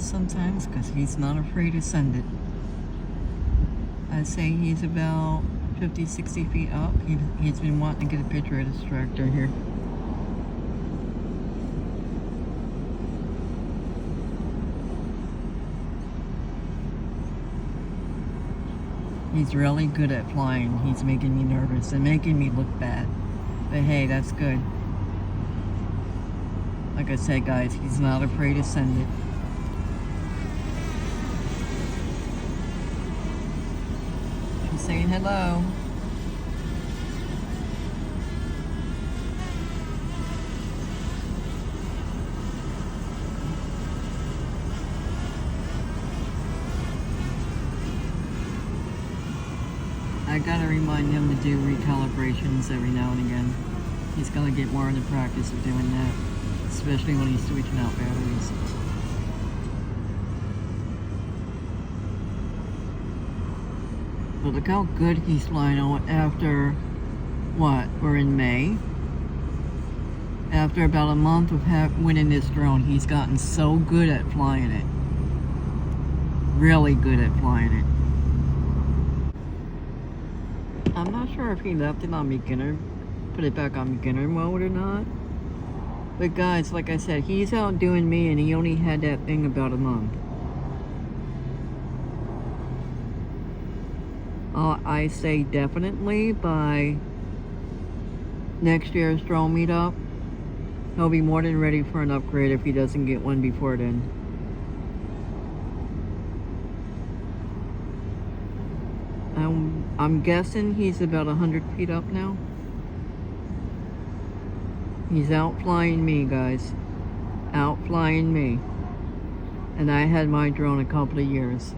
nervous sometimes because he's not afraid to send it. I'd say he's about 50, 60 feet up. He's been wanting to get a picture of this tractor here. He's really good at flying. He's making me nervous and making me look bad. But hey, that's good. Like I said, guys, he's not afraid to send it. She's saying hello. I gotta remind him to do recalibrations every now and again. He's gonna get more into practice of doing that, especially when he's switching out batteries. But look how good he's flying on after, what, we're in May? After about a month of winning this drone, he's gotten so good at flying it. Really good at flying it. I'm not sure if he left it on beginner, put it back on beginner mode or not. But guys, like I said, he's outdoing me and he only had that thing about a month. I say definitely by next year's drone meetup, he'll be more than ready for an upgrade if he doesn't get one before then. I'm guessing he's about 100 feet up now. He's outflying me, guys. Outflying me. And I had my drone a couple of years.